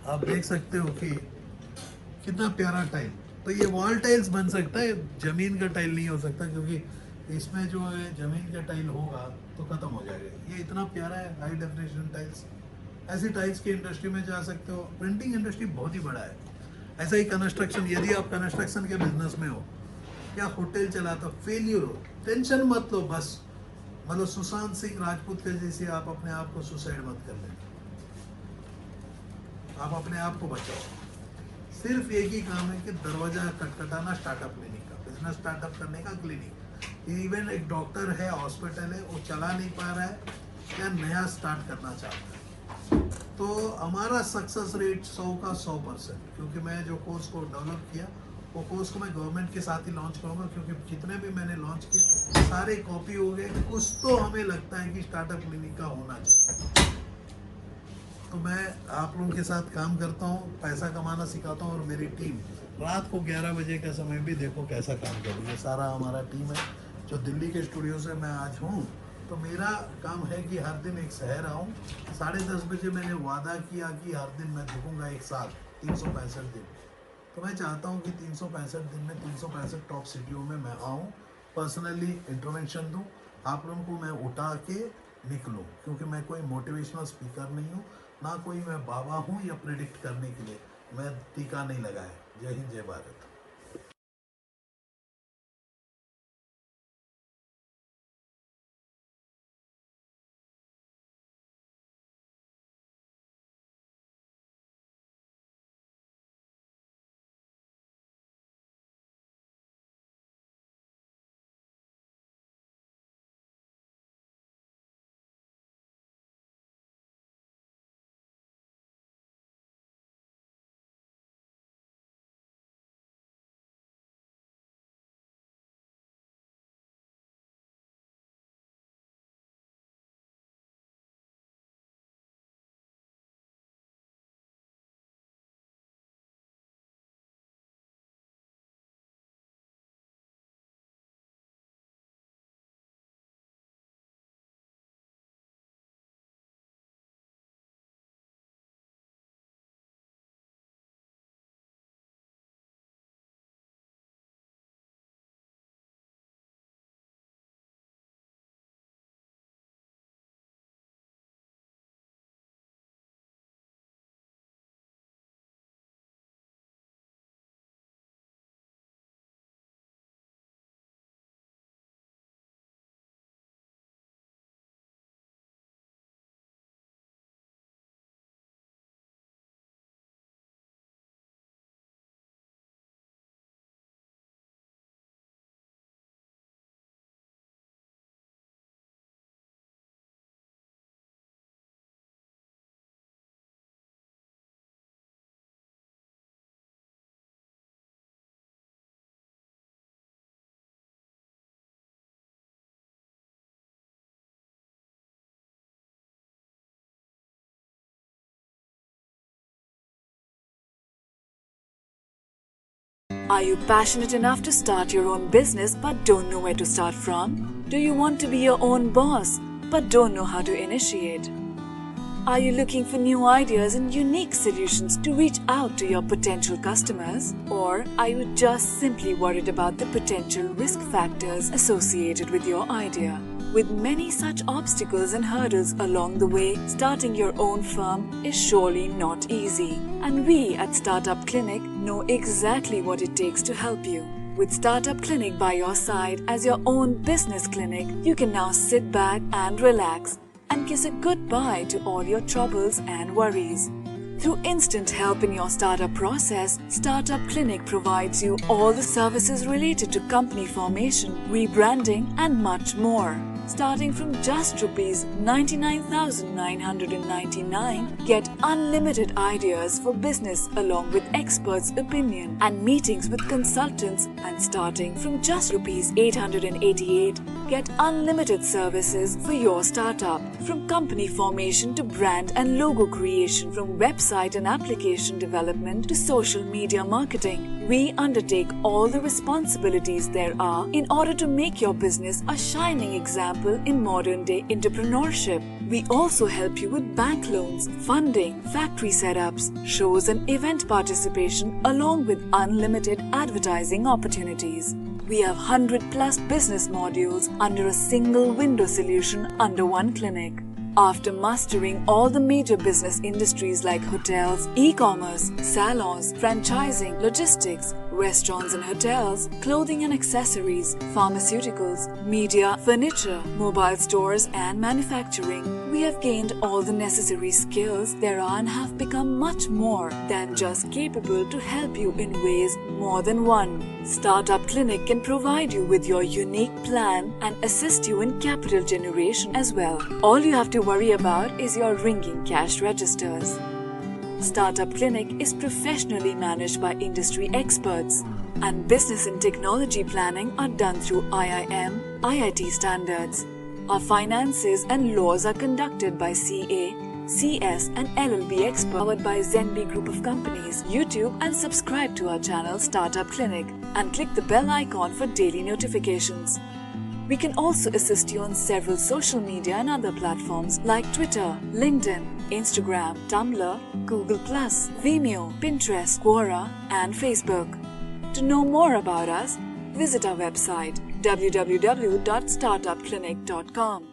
आप देख सकते हो कि कितना प्यारा टाइल। तो ये वॉल टाइल्स बन सकता है, जमीन का टाइल नहीं हो सकता, क्योंकि इसमें जो है जमीन का टाइल होगा तो खत्म हो जाएगा। ये इतना प्यारा है, हाई डेफिनेशन टाइल्स। ऐसी टाइल्स की इंडस्ट्री में जा सकते हो। प्रिंटिंग इंडस्ट्री बहुत ही बड़ा है। ऐसा ही कंस्ट्रक्शन, यदि आप कंस्ट्रक्शन के बिजनेस में हो या होटल चलाते हो, फेलियर हो, टेंशन मत लो, बस मतलब सुशांत सिंह राजपूत के जैसे आप अपने आप को सुसाइड मत कर लेना, आप अपने आप को बचाओ। सिर्फ एक ही काम है कि दरवाजा खटखटाना स्टार्टअप क्लिनिक का, बिजनेस स्टार्टअप करने का क्लिनिक। इवन एक डॉक्टर है, हॉस्पिटल है, वो चला नहीं पा रहा है या नया स्टार्ट करना चाहता है, तो हमारा सक्सेस रेट 100 का 100%, क्योंकि मैं जो कोर्स को डेवलप किया वो कोर्स को मैं गवर्नमेंट के साथ ही लॉन्च करूँगा, क्योंकि जितने भी मैंने लॉन्च किए सारे कॉपी हो गए। कुछ तो हमें लगता है कि स्टार्टअप क्लिनिक का होना चाहिए। तो मैं आप लोगों के साथ काम करता हूँ, पैसा कमाना सिखाता हूँ, और मेरी टीम रात को 11 बजे का समय भी देखो कैसा काम कर रही है। सारा हमारा टीम है जो दिल्ली के स्टूडियो से मैं आज हूँ। तो मेरा काम है कि हर दिन एक शहर आऊँ। 10:30 बजे मैंने वादा किया कि हर दिन मैं झुकूँगा एक साथ 365 दिन। तो मैं चाहता हूँ कि 365 दिन में 365 टॉप सिटियों में मैं आऊँ, पर्सनली इंटरवेंशन दूँ, आप लोगों को मैं उठा के निकलूँ, क्योंकि मैं कोई मोटिवेशनल स्पीकर नहीं हूँ, ना कोई मैं बाबा हूँ या प्रेडिक्ट करने के लिए मैं टीका नहीं लगाया। जय हिंद, जय Bharat. Are you passionate enough to start your own business but don't know where to start from? Do you want to be your own boss but don't know how to initiate? Are you looking for new ideas and unique solutions to reach out to your potential customers? Or are you just simply worried about the potential risk factors associated with your idea? With many such obstacles and hurdles along the way, starting your own firm is surely not easy. And we at Startup Clinic know exactly what it takes to help you. With Startup Clinic by your side as your own business clinic, you can now sit back and relax and kiss a goodbye to all your troubles and worries. Through instant help in your startup process, Startup Clinic provides you all the services related to company formation, rebranding and much more. Starting from just Rs 99,999, get unlimited ideas for business along with experts' opinion and meetings with consultants, and starting from just Rs 888, get unlimited services for your startup. From company formation to brand and logo creation, from website and application development to social media marketing, we undertake all the responsibilities there are in order to make your business a shining example in modern day entrepreneurship. We also help you with bank loans, funding, factory setups, shows and event participation along with unlimited advertising opportunities. We have 100+ business modules under a single window solution under one clinic. After mastering all the major business industries like hotels, e-commerce, salons, franchising, logistics, restaurants and hotels, clothing and accessories, pharmaceuticals, media, furniture, mobile stores and manufacturing. We have gained all the necessary skills there are and have become much more than just capable to help you in ways more than one. Startup Clinic can provide you with your unique plan and assist you in capital generation as well. All you have to worry about is your ringing cash registers. Startup Clinic is professionally managed by industry experts, and business and technology planning are done through IIM, IIT standards. Our finances and laws are conducted by CA, CS and LLB experts, powered by Zenby Group of Companies. YouTube and subscribe to our channel Startup Clinic and click the bell icon for daily notifications. We can also assist you on several social media and other platforms like Twitter, LinkedIn, Instagram, Tumblr, Google+, Vimeo, Pinterest, Quora and Facebook. To know more about us, visit our website www.startupclinic.com.